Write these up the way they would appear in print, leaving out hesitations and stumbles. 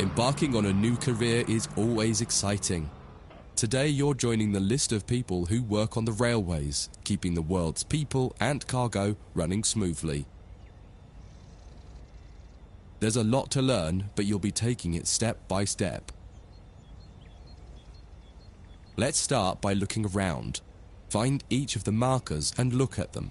Embarking on a new career is always exciting. Today you're joining the list of people who work on the railways, keeping the world's people and cargo running smoothly. There's a lot to learn, but you'll be taking it step by step. Let's start by looking around. Find each of the markers and look at them.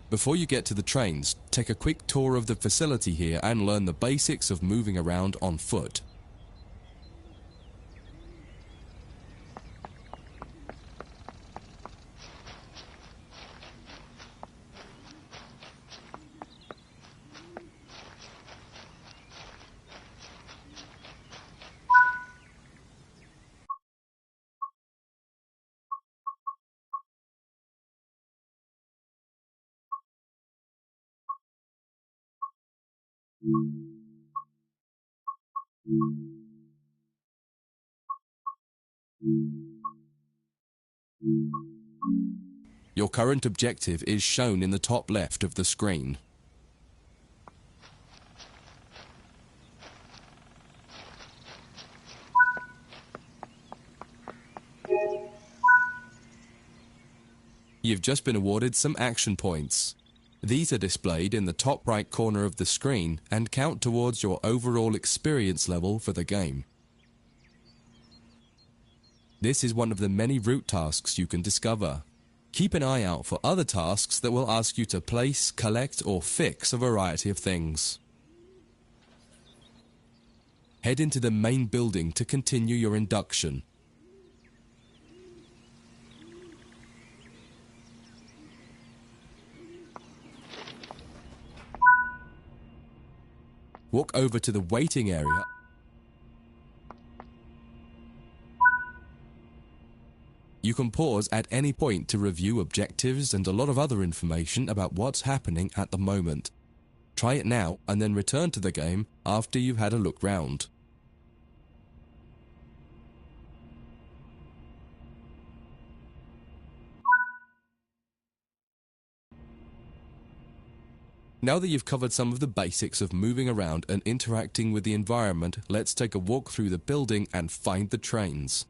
Before you get to the trains, take a quick tour of the facility here and learn the basics of moving around on foot. Your current objective is shown in the top left of the screen. You've just been awarded some action points. These are displayed in the top right corner of the screen and count towards your overall experience level for the game. This is one of the many route tasks you can discover. Keep an eye out for other tasks that will ask you to place, collect, or fix a variety of things. Head into the main building to continue your induction. Walk over to the waiting area. You can pause at any point to review objectives and a lot of other information about what's happening at the moment. Try it now and then return to the game after you've had a look round. Now that you've covered some of the basics of moving around and interacting with the environment, let's take a walk through the building and find the trains.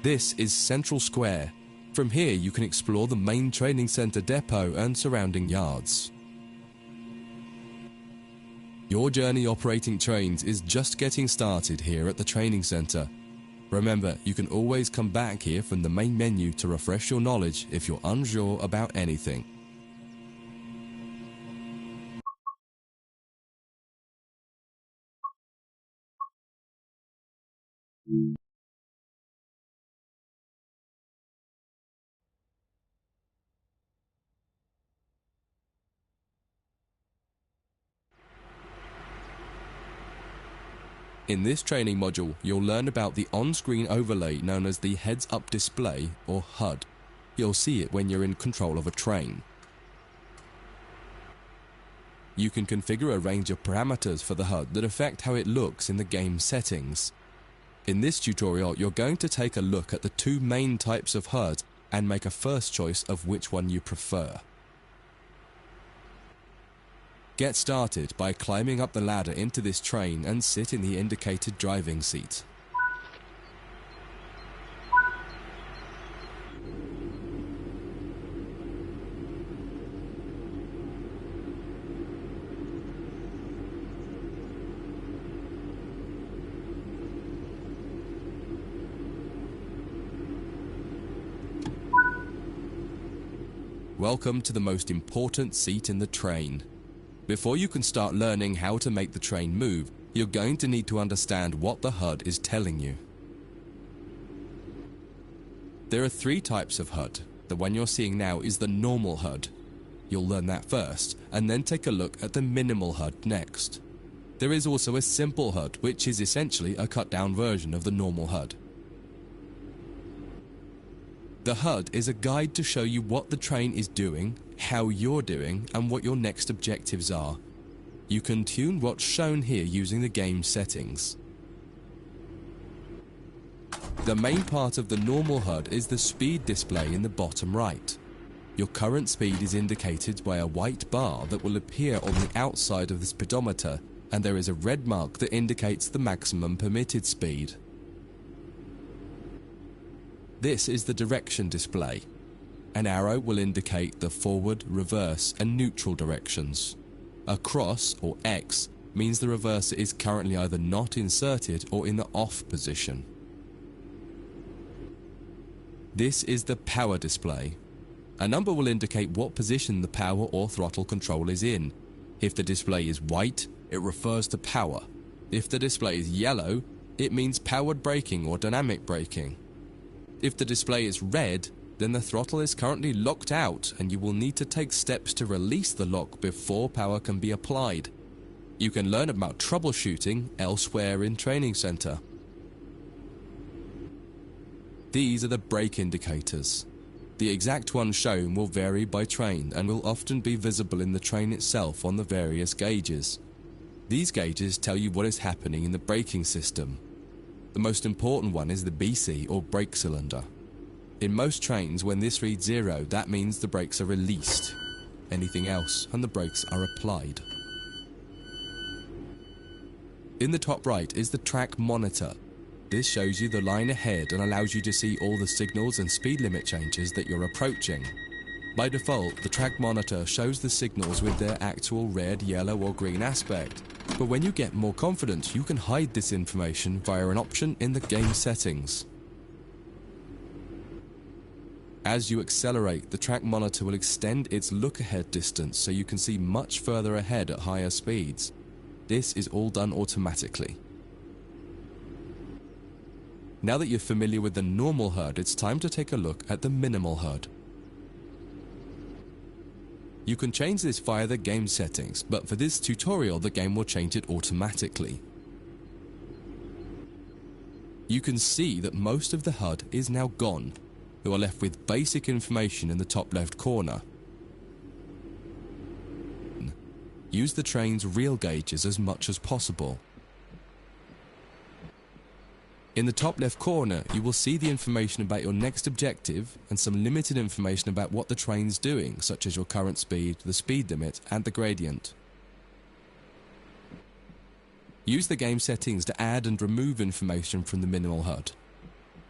This is Central Square. From here you can explore the main training center depot and surrounding yards. Your journey operating trains is just getting started here at the training center. Remember, you can always come back here from the main menu to refresh your knowledge if you're unsure about anything. In this training module, you'll learn about the on-screen overlay known as the heads-up display, or HUD. You'll see it when you're in control of a train. You can configure a range of parameters for the HUD that affect how it looks in the game settings. In this tutorial, you're going to take a look at the two main types of HUD and make a first choice of which one you prefer. Get started by climbing up the ladder into this train and sit in the indicated driving seat. Welcome to the most important seat in the train. Before you can start learning how to make the train move, you're going to need to understand what the HUD is telling you. There are three types of HUD. The one you're seeing now is the normal HUD. You'll learn that first, and then take a look at the minimal HUD next. There is also a simple HUD, which is essentially a cut-down version of the normal HUD. The HUD is a guide to show you what the train is doing, how you're doing, and what your next objectives are. You can tune what's shown here using the game settings. The main part of the normal HUD is the speed display in the bottom right. Your current speed is indicated by a white bar that will appear on the outside of the speedometer, and there is a red mark that indicates the maximum permitted speed. This is the direction display. An arrow will indicate the forward, reverse, and neutral directions. A cross, or X, means the reverser is currently either not inserted or in the off position. This is the power display. A number will indicate what position the power or throttle control is in. If the display is white, it refers to power. If the display is yellow, it means powered braking or dynamic braking. If the display is red, then the throttle is currently locked out and you will need to take steps to release the lock before power can be applied. You can learn about troubleshooting elsewhere in Training Center. These are the brake indicators. The exact one shown will vary by train and will often be visible in the train itself on the various gauges. These gauges tell you what is happening in the braking system. The most important one is the BC, or brake cylinder. In most trains, when this reads 0, that means the brakes are released. Anything else, and the brakes are applied. In the top right is the track monitor. This shows you the line ahead and allows you to see all the signals and speed limit changes that you're approaching. By default, the track monitor shows the signals with their actual red, yellow, or green aspect. But when you get more confident, you can hide this information via an option in the game settings. As you accelerate, the track monitor will extend its look-ahead distance so you can see much further ahead at higher speeds. This is all done automatically. Now that you're familiar with the normal HUD, it's time to take a look at the minimal HUD. You can change this via the game settings, but for this tutorial the game will change it automatically. You can see that most of the HUD is now gone. You are left with basic information in the top left corner. Use the train's real gauges as much as possible. In the top left corner, you will see the information about your next objective and some limited information about what the train's doing, such as your current speed, the speed limit, and the gradient. Use the game settings to add and remove information from the minimal HUD.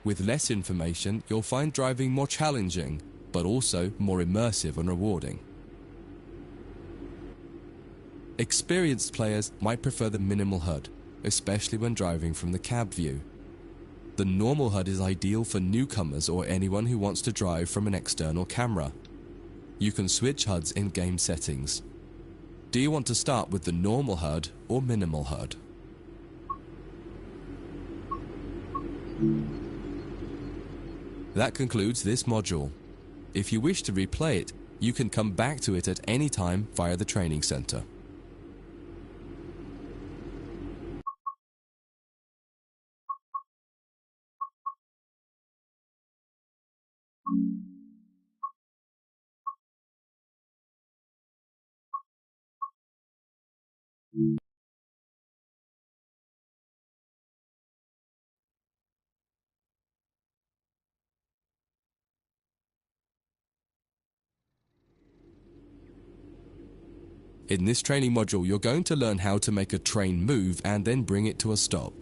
With less information, you'll find driving more challenging, but also more immersive and rewarding. Experienced players might prefer the minimal HUD, especially when driving from the cab view. The normal HUD is ideal for newcomers or anyone who wants to drive from an external camera. You can switch HUDs in game settings. Do you want to start with the normal HUD or minimal HUD? That concludes this module. If you wish to replay it, you can come back to it at any time via the training center. In this training module, you're going to learn how to make a train move and then bring it to a stop.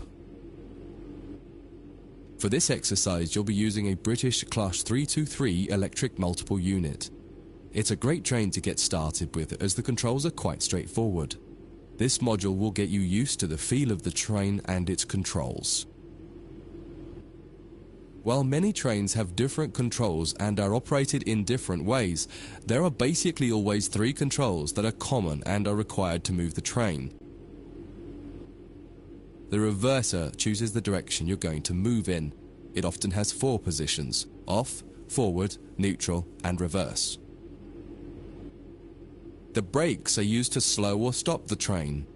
For this exercise, you'll be using a British Class 323 electric multiple unit. It's a great train to get started with as the controls are quite straightforward. This module will get you used to the feel of the train and its controls. While many trains have different controls and are operated in different ways, there are basically always 3 controls that are common and are required to move the train. The reverser chooses the direction you're going to move in. It often has 4 positions: off, forward, neutral, and reverse. The brakes are used to slow or stop the train.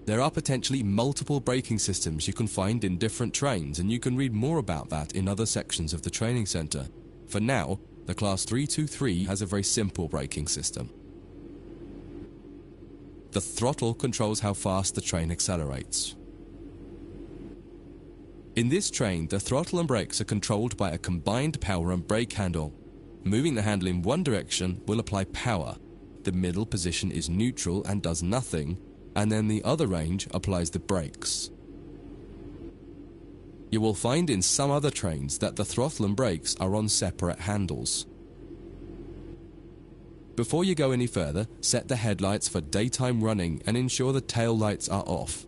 There are potentially multiple braking systems you can find in different trains, and you can read more about that in other sections of the training center. For now, the Class 323 has a very simple braking system. The throttle controls how fast the train accelerates. In this train, the throttle and brakes are controlled by a combined power and brake handle. Moving the handle in one direction will apply power. The middle position is neutral and does nothing, and then the other range applies the brakes. You will find in some other trains that the throttle and brakes are on separate handles. Before you go any further, set the headlights for daytime running and ensure the tail lights are off.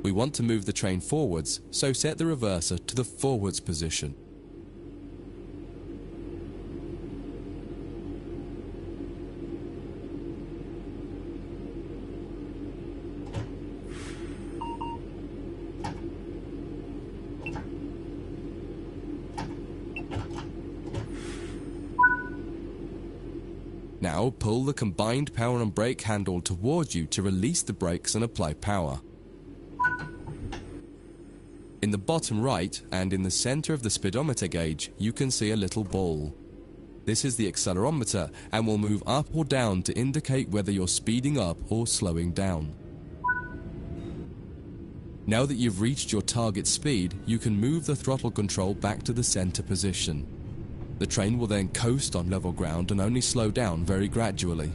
We want to move the train forwards, so set the reverser to the forwards position. Now pull the combined power and brake handle towards you to release the brakes and apply power. In the bottom right and in the center of the speedometer gauge, you can see a little ball. This is the accelerometer and will move up or down to indicate whether you're speeding up or slowing down. Now that you've reached your target speed, you can move the throttle control back to the center position. The train will then coast on level ground and only slow down very gradually.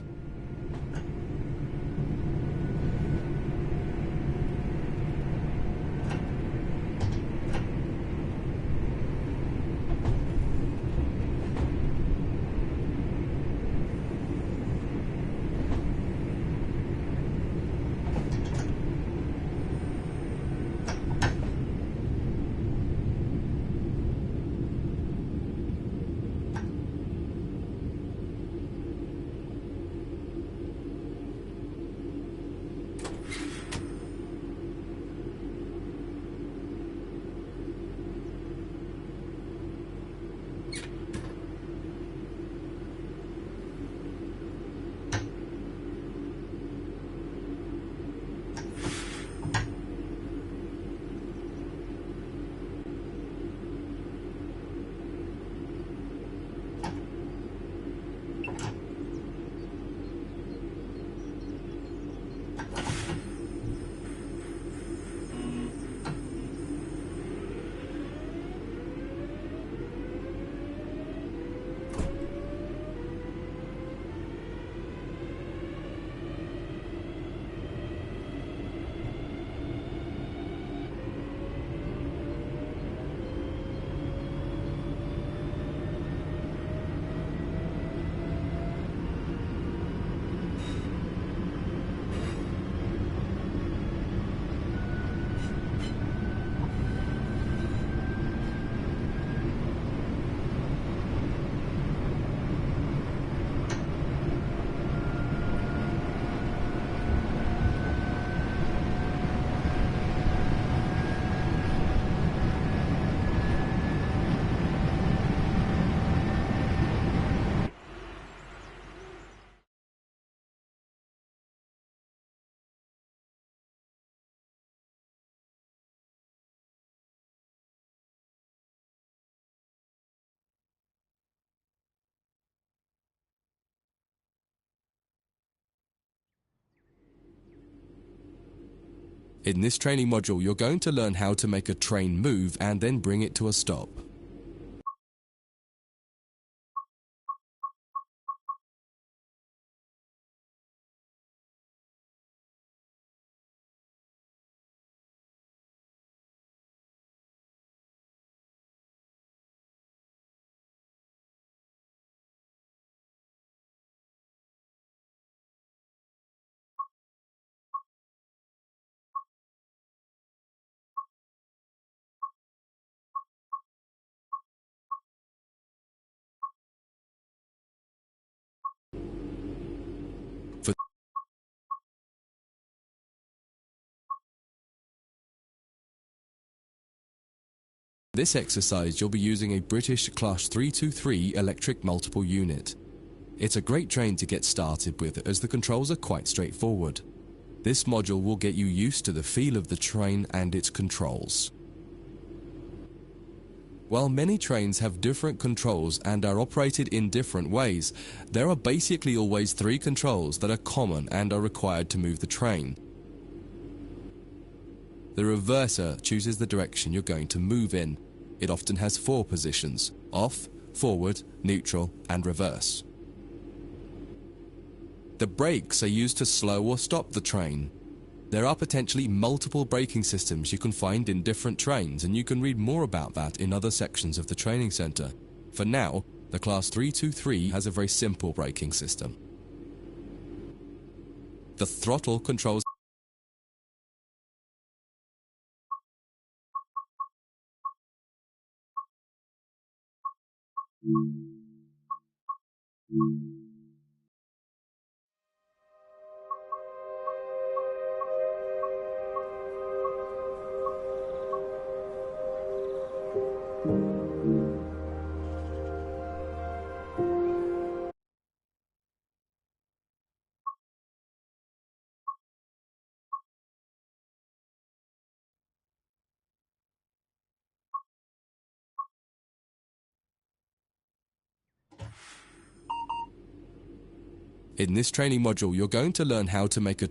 In this training module, you're going to learn how to make a train move and then bring it to a stop. For this exercise, you'll be using a British Class 323 electric multiple unit. It's a great train to get started with as the controls are quite straightforward. This module will get you used to the feel of the train and its controls. While many trains have different controls and are operated in different ways, there are basically always 3 controls that are common and are required to move the train. The reverser chooses the direction you're going to move in. It often has 4 positions: off, forward, neutral, and reverse. The brakes are used to slow or stop the train. There are potentially multiple braking systems you can find in different trains, and you can read more about that in other sections of the training center. For now, the Class 323 has a very simple braking system. The throttle controls In this training module, you're going to learn how to make a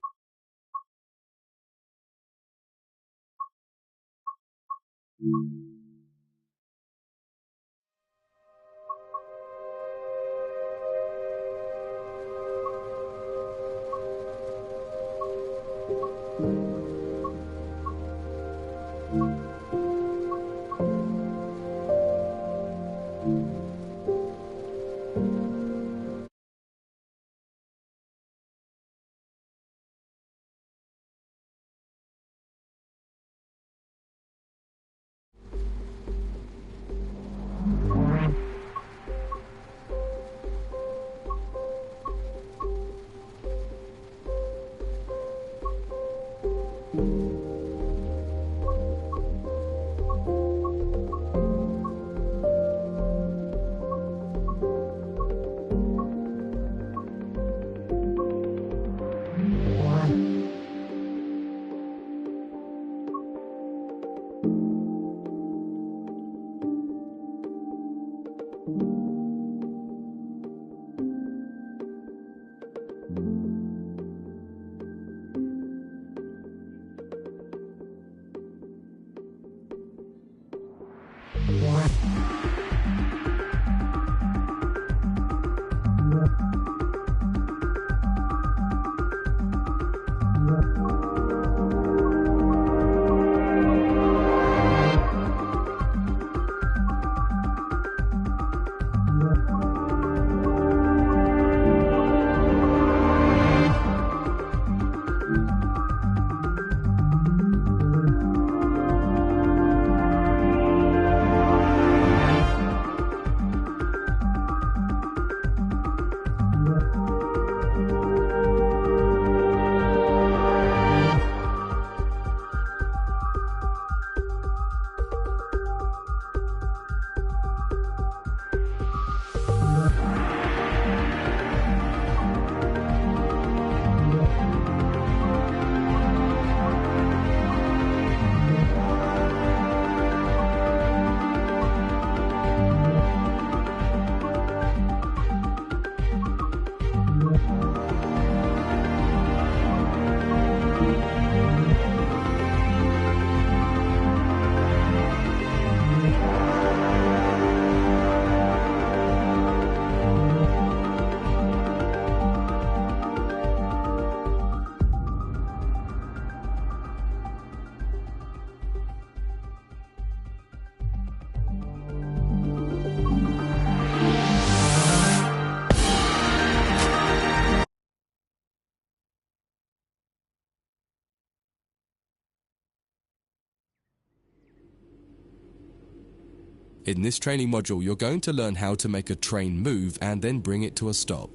In this training module, you're going to learn how to make a train move and then bring it to a stop.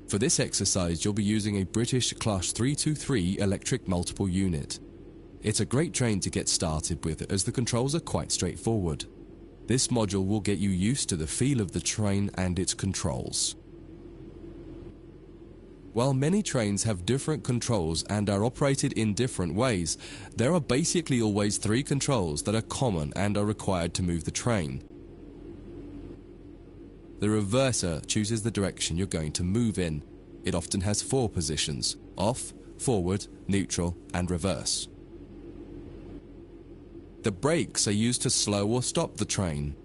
For this exercise, you'll be using a British Class 323 electric multiple unit. It's a great train to get started with as the controls are quite straightforward. This module will get you used to the feel of the train and its controls. While many trains have different controls and are operated in different ways, there are basically always 3 controls that are common and are required to move the train. The reverser chooses the direction you're going to move in. It often has 4 positions: off, forward, neutral, and reverse. The brakes are used to slow or stop the train.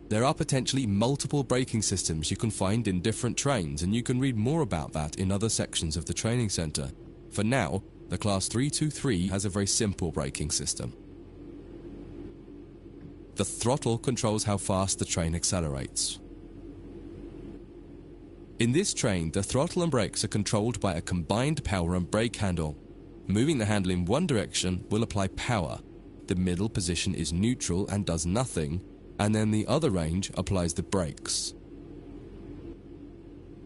There are potentially multiple braking systems you can find in different trains, and you can read more about that in other sections of the training center. For now, the Class 323 has a very simple braking system. The throttle controls how fast the train accelerates. In this train, the throttle and brakes are controlled by a combined power and brake handle. Moving the handle in one direction will apply power. The middle position is neutral and does nothing, and then the other range applies the brakes.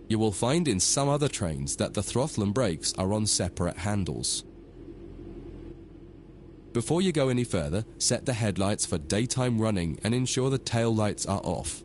You will find in some other trains that the throttle and brakes are on separate handles. Before you go any further, set the headlights for daytime running and ensure the tail lights are off.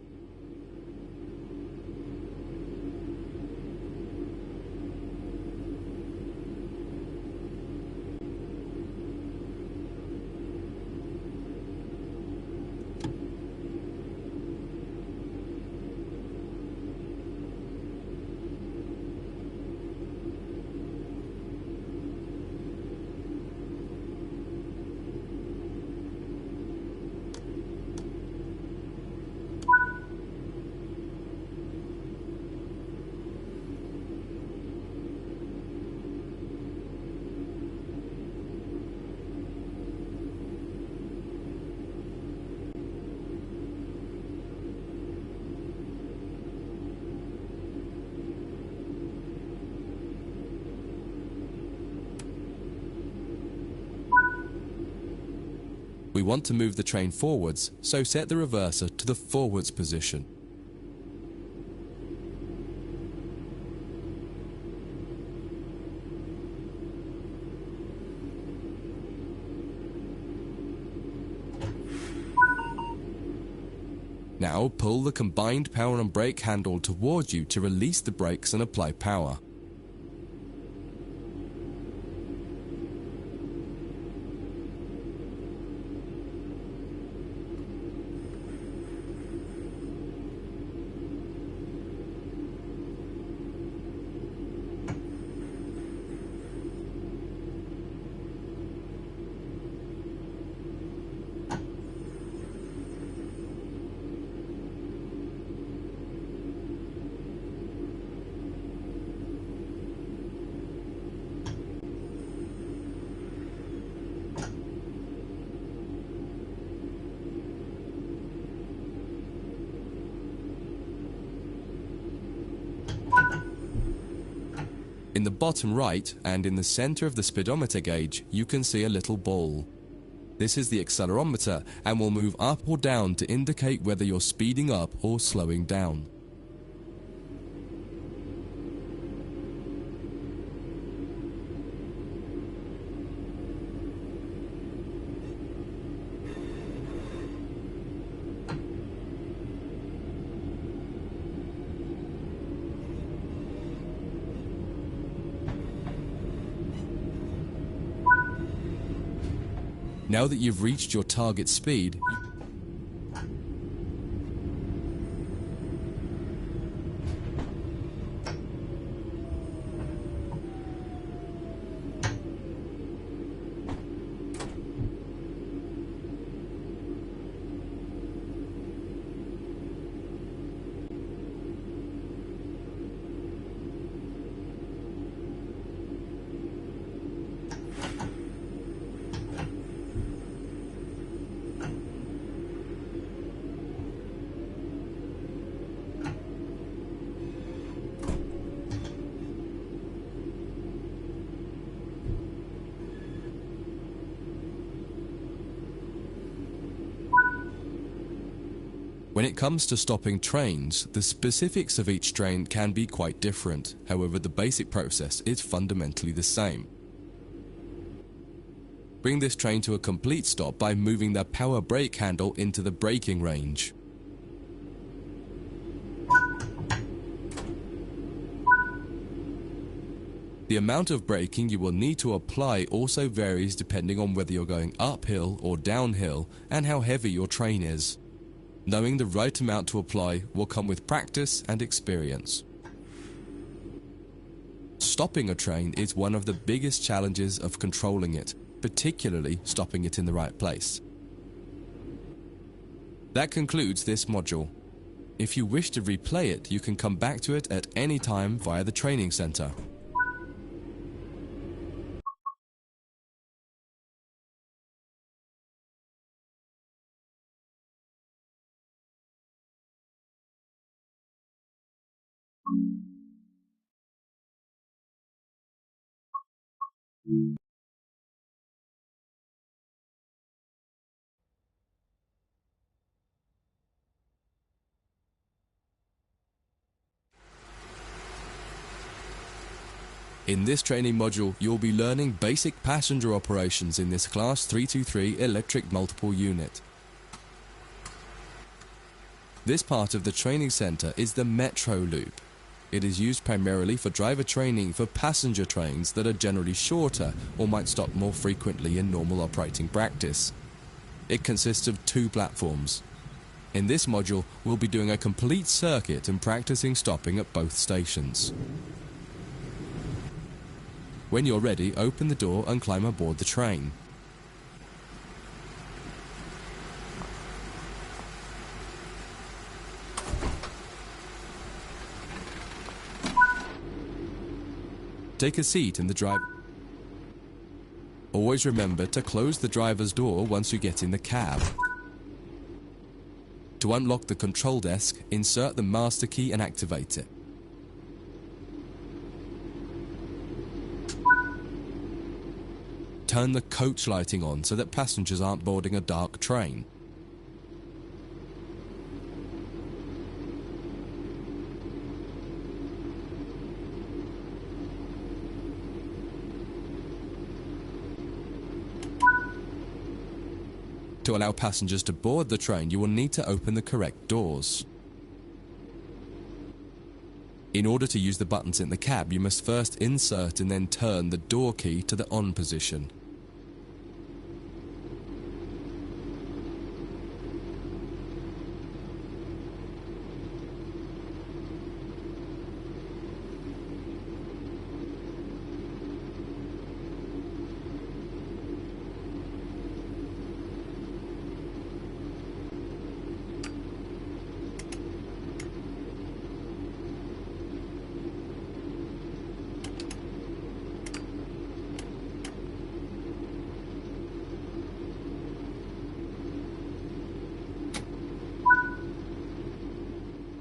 We want to move the train forwards, so set the reverser to the forwards position. Now pull the combined power and brake handle towards you to release the brakes and apply power. In the bottom right and in the center of the speedometer gauge, you can see a little ball. This is the accelerometer and will move up or down to indicate whether you're speeding up or slowing down. Now that you've reached your target speed, When it comes to stopping trains, the specifics of each train can be quite different. However, the basic process is fundamentally the same. Bring this train to a complete stop by moving the power brake handle into the braking range. The amount of braking you will need to apply also varies depending on whether you're going uphill or downhill and how heavy your train is. Knowing the right amount to apply will come with practice and experience. Stopping a train is one of the biggest challenges of controlling it, particularly stopping it in the right place. That concludes this module. If you wish to replay it, you can come back to it at any time via the training center. In this training module, you'll be learning basic passenger operations in this Class 323 electric multiple unit. This part of the training center is the metro loop. It is used primarily for driver training for passenger trains that are generally shorter or might stop more frequently in normal operating practice. It consists of 2 platforms. In this module, we'll be doing a complete circuit and practicing stopping at both stations. When you're ready, open the door and climb aboard the train. Take a seat in the driver. Always remember to close the driver's door once you get in the cab. To unlock the control desk, insert the master key and activate it. Turn the coach lighting on so that passengers aren't boarding a dark train. To allow passengers to board the train, you will need to open the correct doors. In order to use the buttons in the cab, you must first insert and then turn the door key to the on position.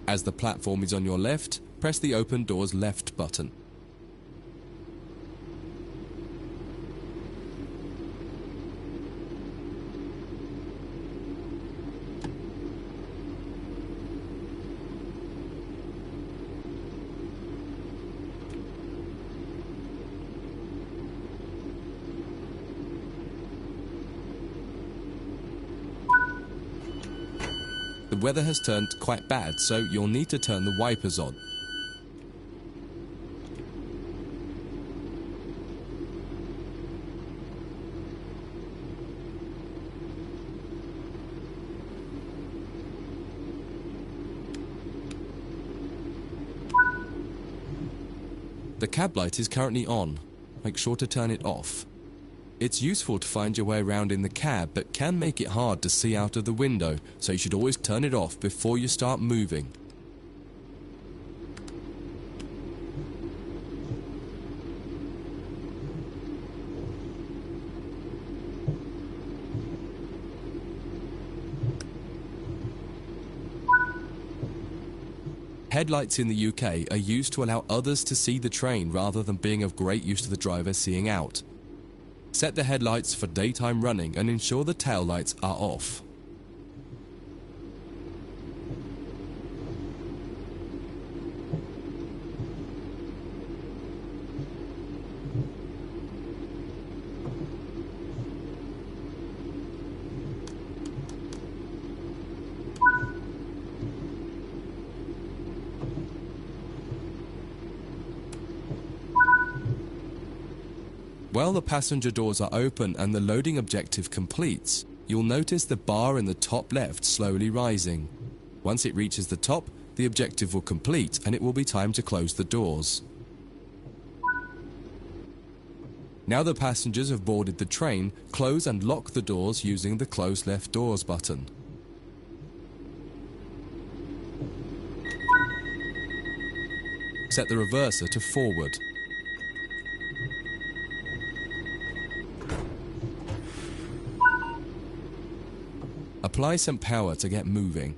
As the platform is on your left, press the Open Doors left button. The weather has turned quite bad, so you'll need to turn the wipers on. The cab light is currently on. Make sure to turn it off. It's useful to find your way around in the cab, but can make it hard to see out of the window, so you should always turn it off before you start moving. Headlights in the UK are used to allow others to see the train rather than being of great use to the driver seeing out. Set the headlights for daytime running and ensure the tail lights are off. While the passenger doors are open and the loading objective completes, you'll notice the bar in the top left slowly rising. Once it reaches the top, the objective will complete and it will be time to close the doors. Now the passengers have boarded the train, close and lock the doors using the Close Left Doors button. Set the reverser to forward. Apply some power to get moving.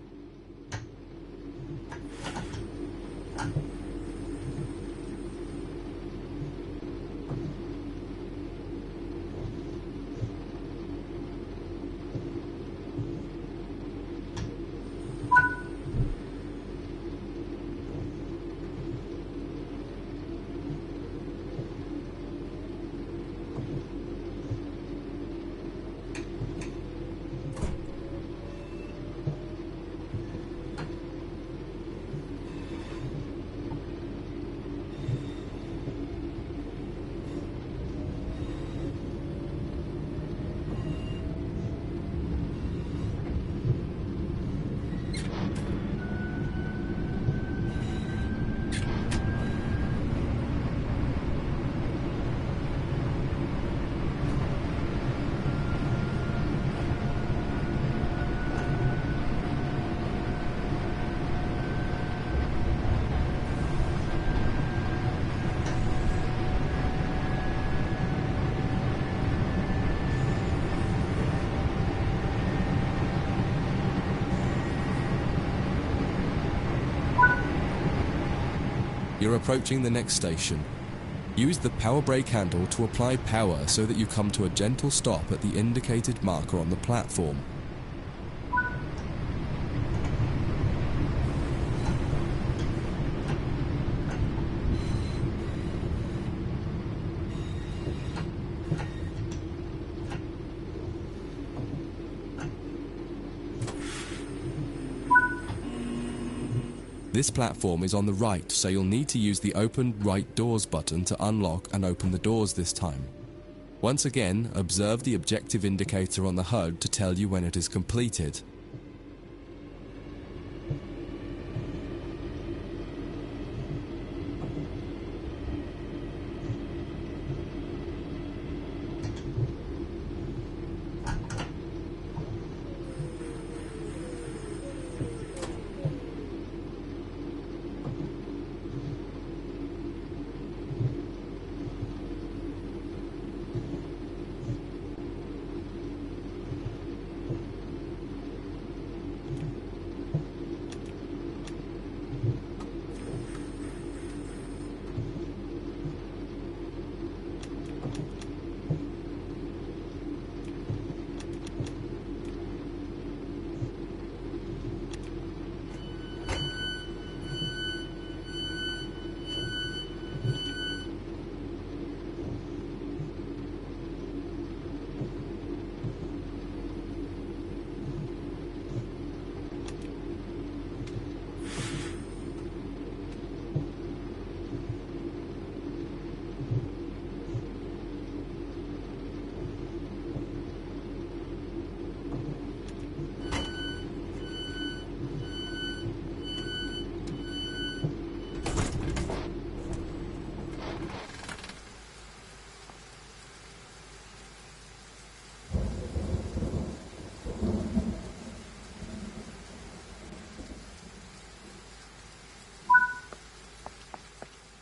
You're approaching the next station. Use the power brake handle to apply power so that you come to a gentle stop at the indicated marker on the platform. This platform is on the right, so you'll need to use the Open Right Doors button to unlock and open the doors this time. Once again, observe the objective indicator on the HUD to tell you when it is completed.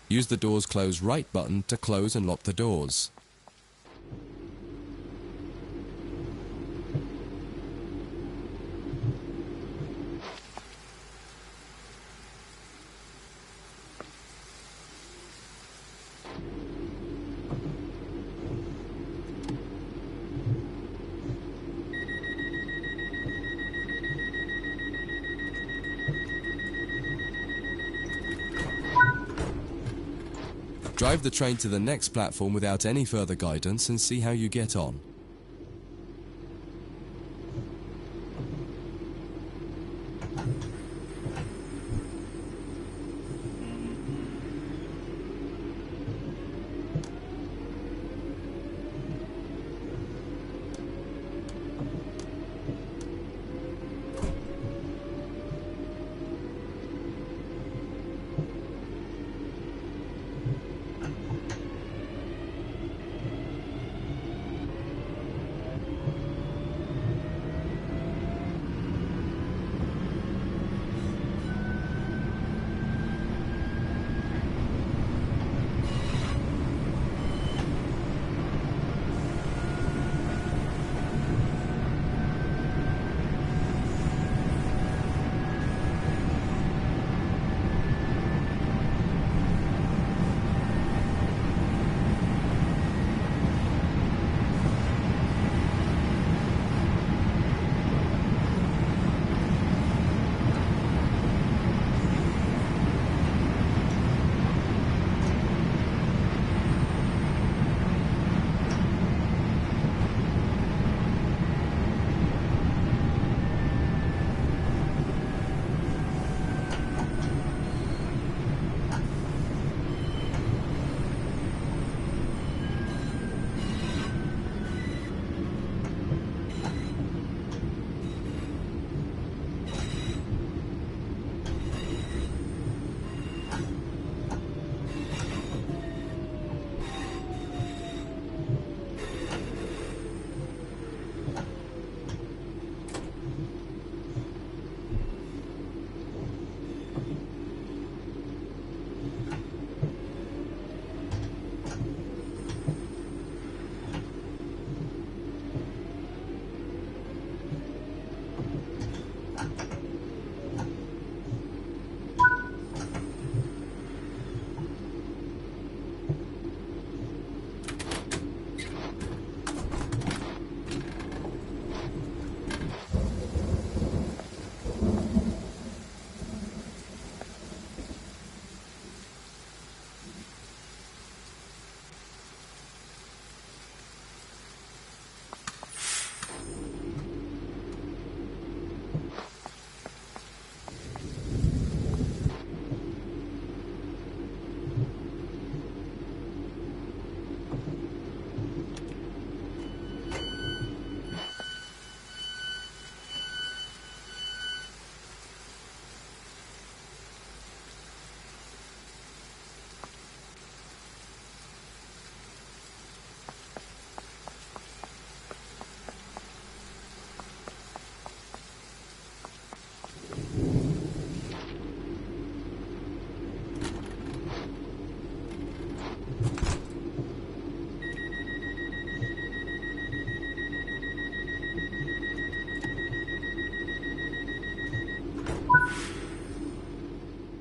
Use the Doors Close Right button to close and lock the doors. Drive the train to the next platform without any further guidance and see how you get on.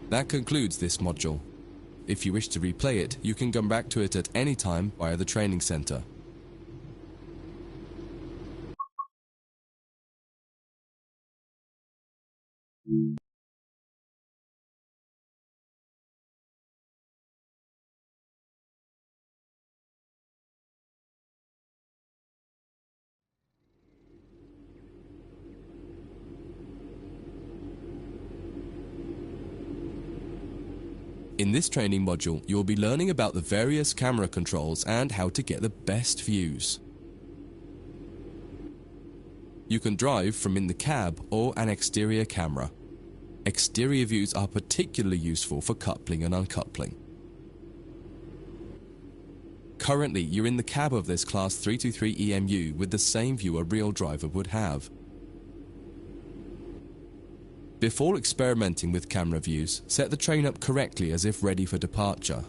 That concludes this module. If you wish to replay it, you can come back to it at any time via the training center. In this training module, you'll be learning about the various camera controls and how to get the best views. You can drive from in the cab or an exterior camera. Exterior views are particularly useful for coupling and uncoupling. Currently, you're in the cab of this Class 323 EMU with the same view a real driver would have. Before experimenting with camera views, set the train up correctly as if ready for departure.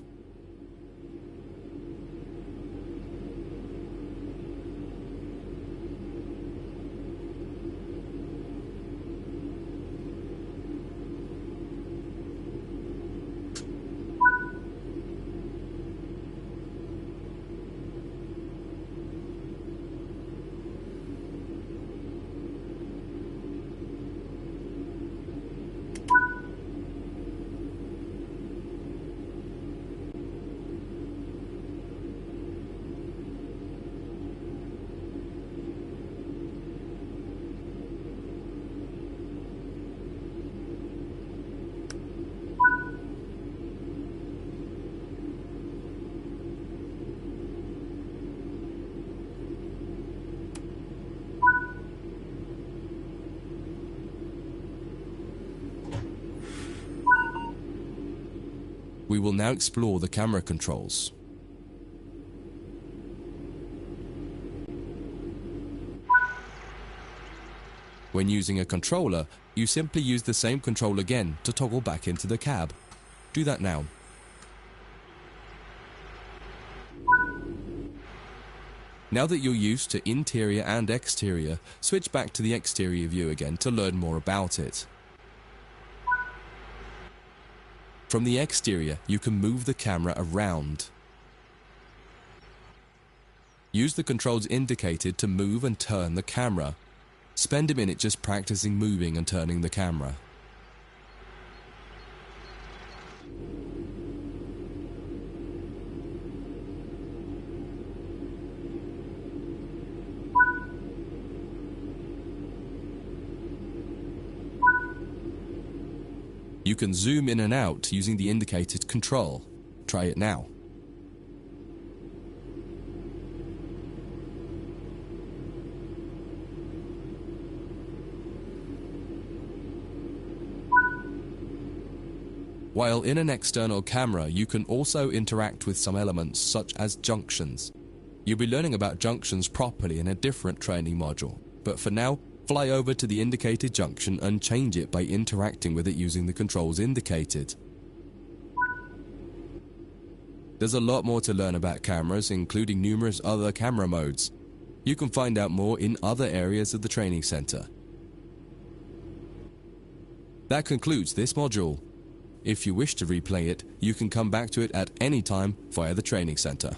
We will now explore the camera controls. When using a controller, you simply use the same control again to toggle back into the cab. Do that now. Now that you're used to interior and exterior, switch back to the exterior view again to learn more about it. From the exterior, you can move the camera around. Use the controls indicated to move and turn the camera. Spend a minute just practicing moving and turning the camera. You can zoom in and out using the indicated control. Try it now. While in an external camera, you can also interact with some elements such as junctions. You'll be learning about junctions properly in a different training module, but for now, fly over to the indicated junction and change it by interacting with it using the controls indicated. There's a lot more to learn about cameras, including numerous other camera modes. You can find out more in other areas of the training center. That concludes this module. If you wish to replay it, you can come back to it at any time via the training center.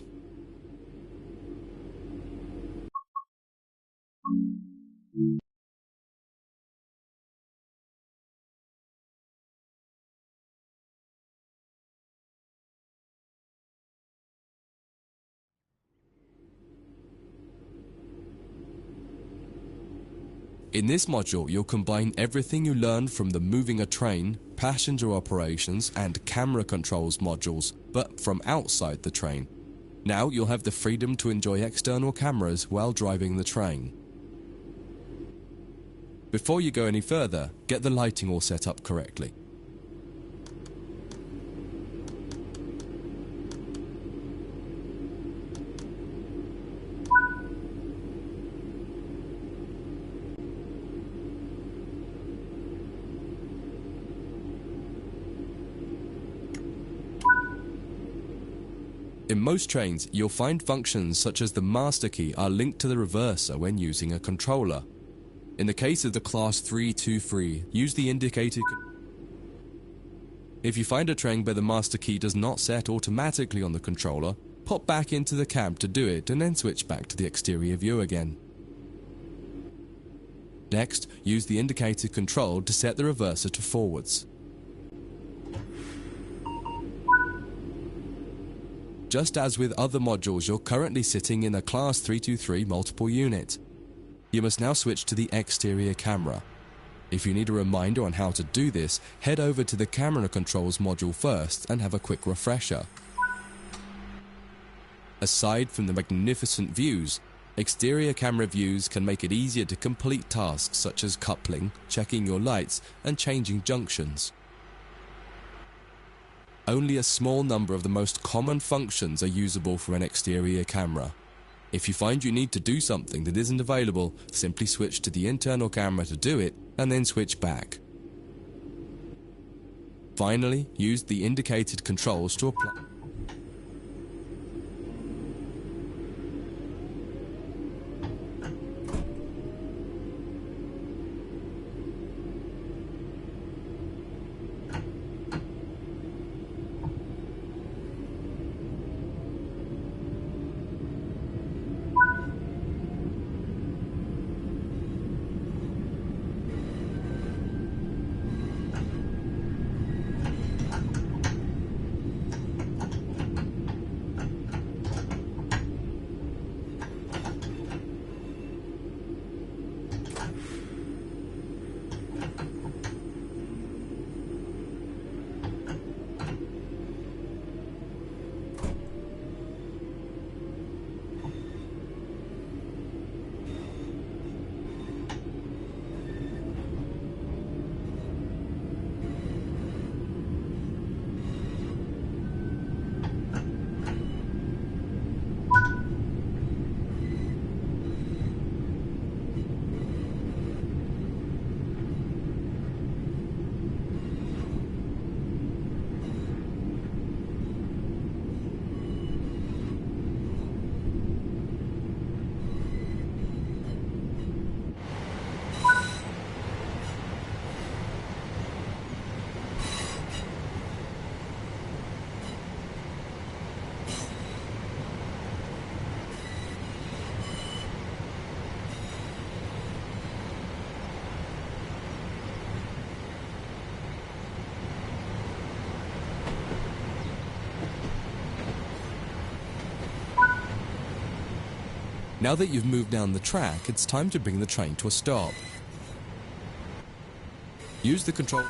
In this module, you'll combine everything you learned from the moving a train, passenger operations, and camera controls modules, but from outside the train. Now you'll have the freedom to enjoy external cameras while driving the train. Before you go any further, get the lighting all set up correctly. In most trains, you'll find functions such as the master key are linked to the reverser when using a controller. In the case of the Class 323, use the indicated If you find a train where the master key does not set automatically on the controller, pop back into the cab to do it and then switch back to the exterior view again. Next, use the indicated control to set the reverser to forwards. Just as with other modules, you're currently sitting in a Class 323 multiple unit. You must now switch to the exterior camera. If you need a reminder on how to do this, head over to the camera controls module first and have a quick refresher. Aside from the magnificent views, exterior camera views can make it easier to complete tasks such as coupling, checking your lights, and changing junctions. Only a small number of the most common functions are usable for an exterior camera. If you find you need to do something that isn't available, simply switch to the internal camera to do it, and then switch back. Finally, use the indicated controls to apply. Now that you've moved down the track, it's time to bring the train to a stop. Use the control.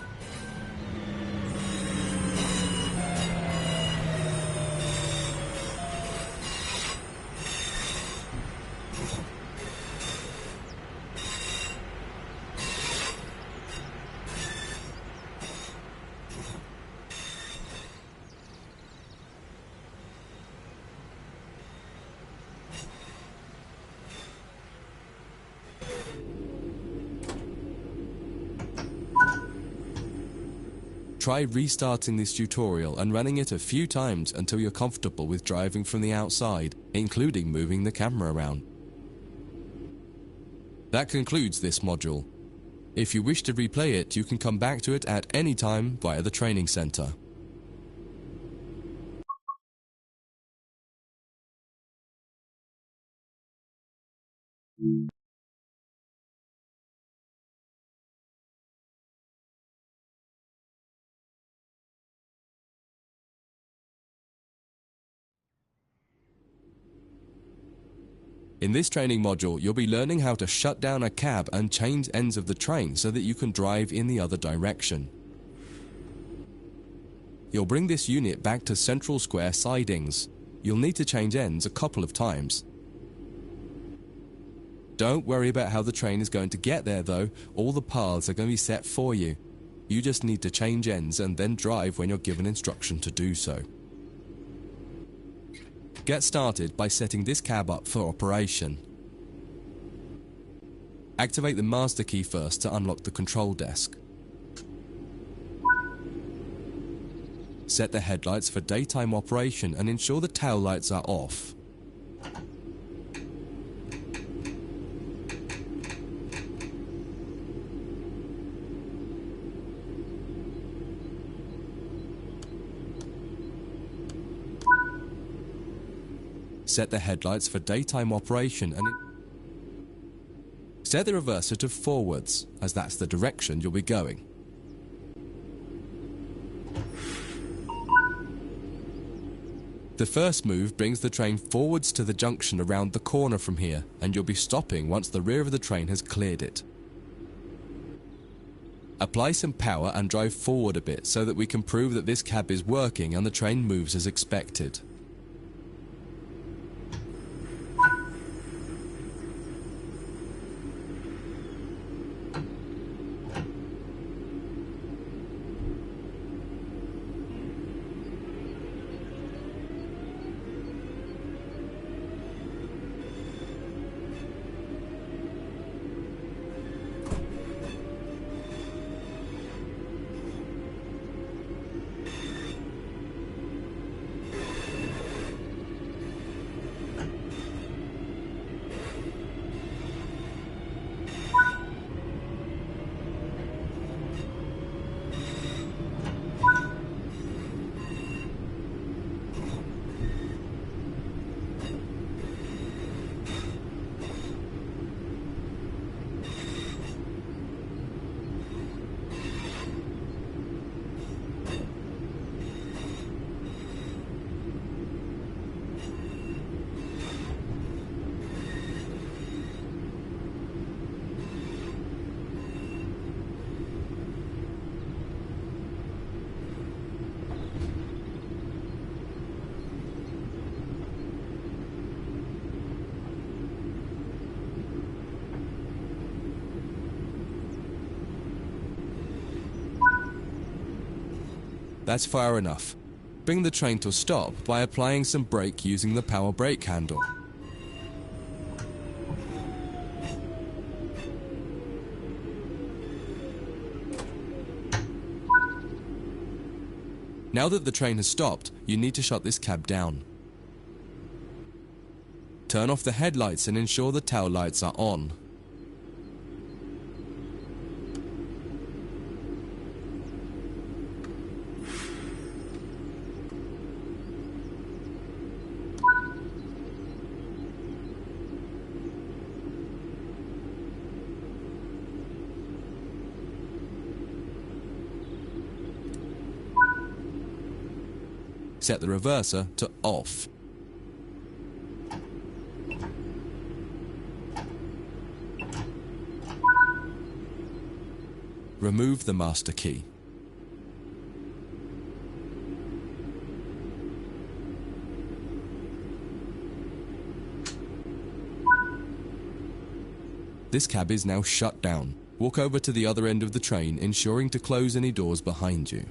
Try restarting this tutorial and running it a few times until you're comfortable with driving from the outside, including moving the camera around. That concludes this module. If you wish to replay it, you can come back to it at any time via the training center. In this training module, you'll be learning how to shut down a cab and change ends of the train so that you can drive in the other direction. You'll bring this unit back to central square sidings. You'll need to change ends a couple of times. Don't worry about how the train is going to get there though, all the paths are going to be set for you. You just need to change ends and then drive when you're given instruction to do so. Get started by setting this cab up for operation. Activate the master key first to unlock the control desk. Set the headlights for daytime operation and ensure the tail lights are off. Set the headlights for daytime operation and set the reverser to forwards, as that's the direction you'll be going. The first move brings the train forwards to the junction around the corner from here, and you'll be stopping once the rear of the train has cleared it. Apply some power and drive forward a bit so that we can prove that this cab is working and the train moves as expected. That's far enough. Bring the train to a stop by applying some brake using the power brake handle. Now that the train has stopped, you need to shut this cab down. Turn off the headlights and ensure the tail lights are on. Set the reverser to off. Remove the master key. This cab is now shut down. Walk over to the other end of the train, ensuring to close any doors behind you.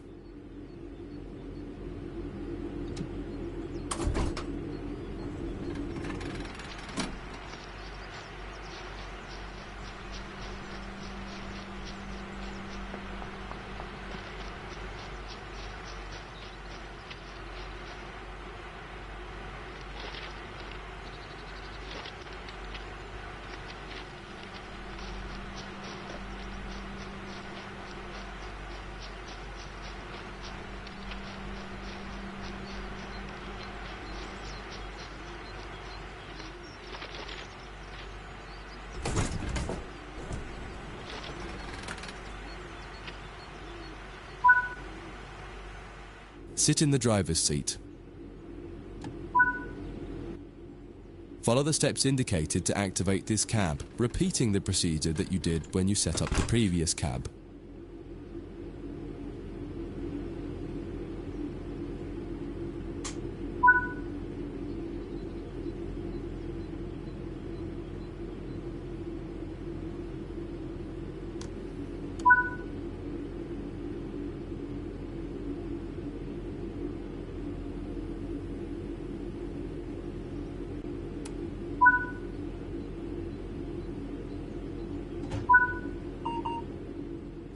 Sit in the driver's seat. Follow the steps indicated to activate this cab, repeating the procedure that you did when you set up the previous cab.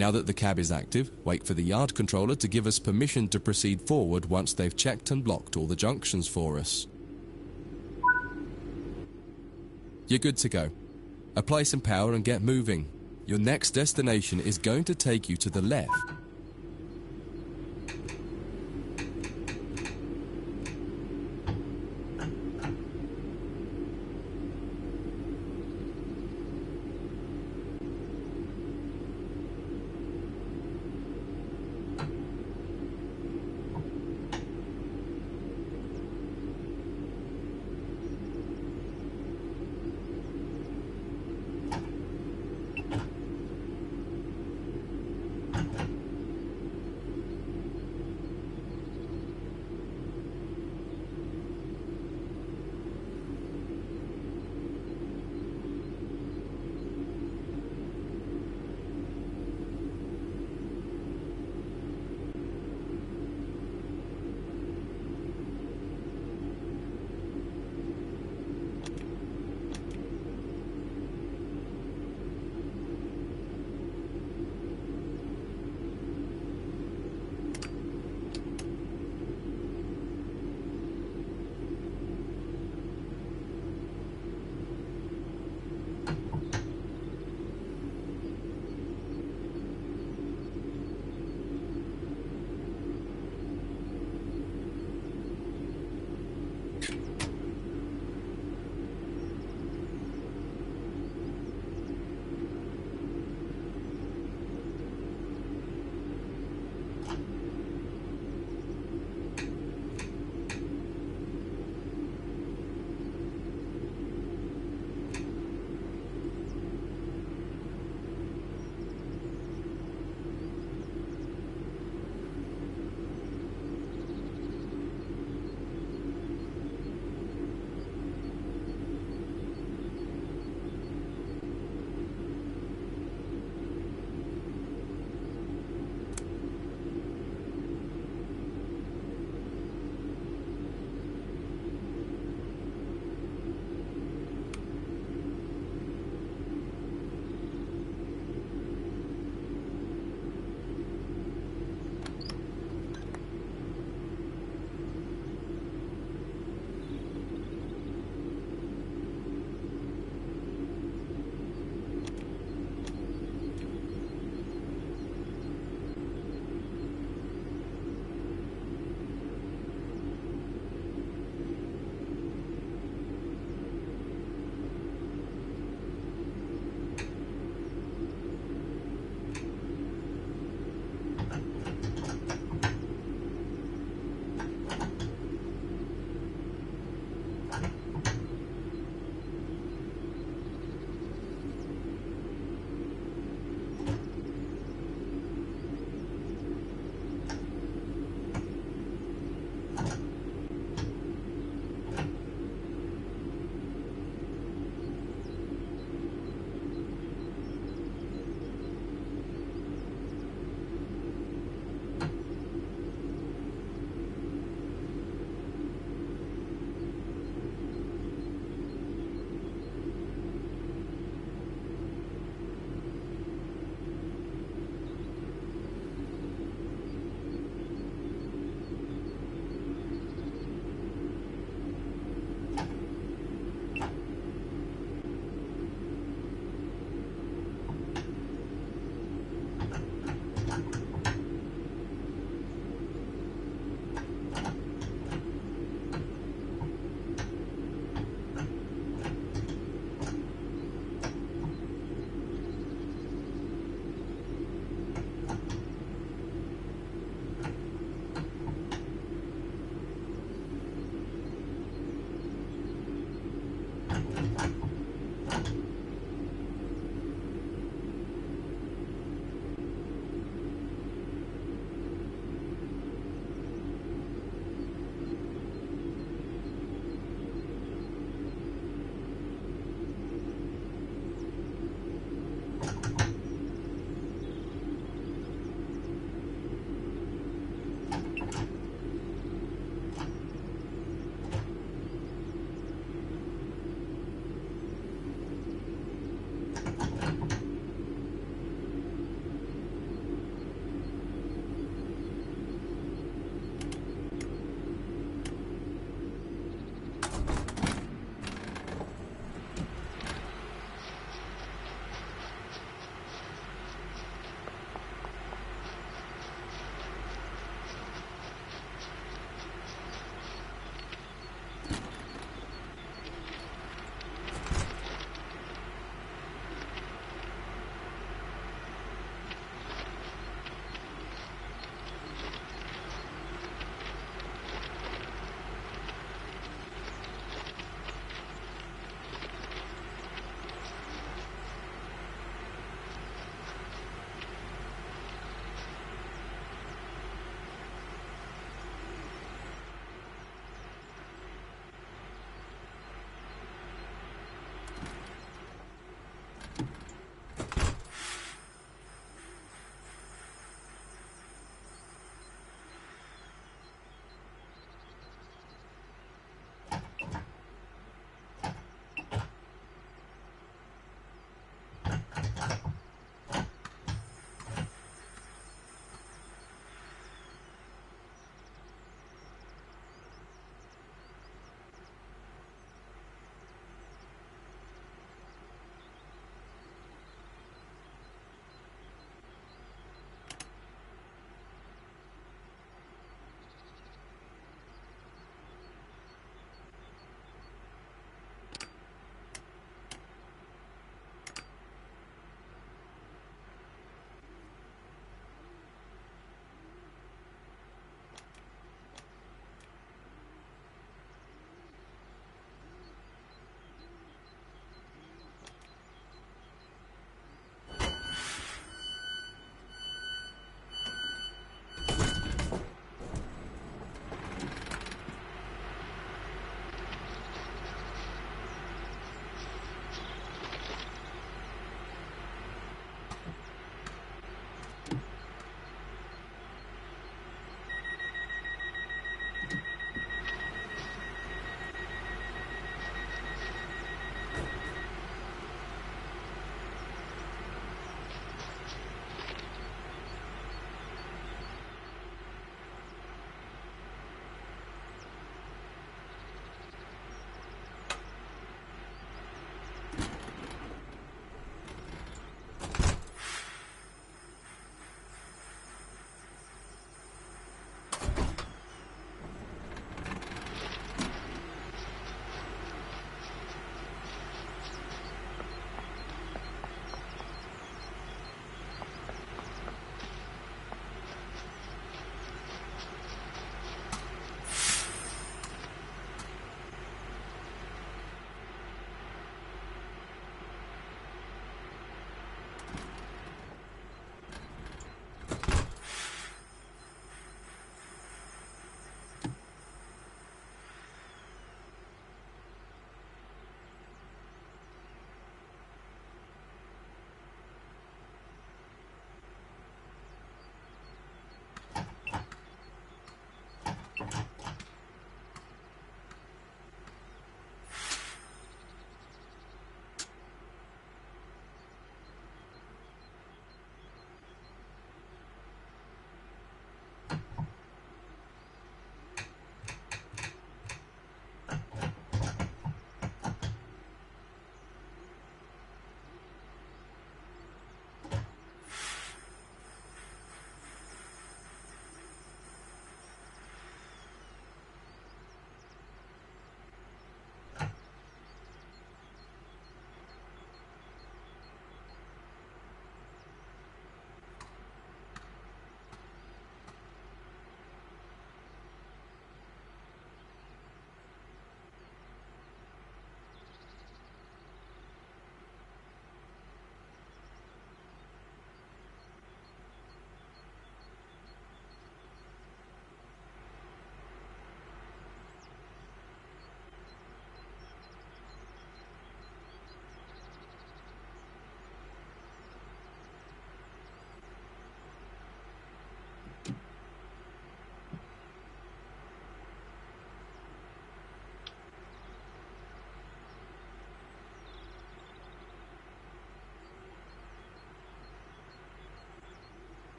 Now that the cab is active, wait for the yard controller to give us permission to proceed forward once they've checked and blocked all the junctions for us. You're good to go. Apply some power and get moving. Your next destination is going to take you to the left.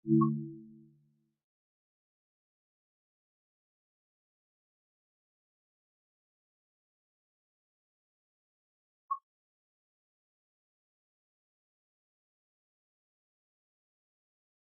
you.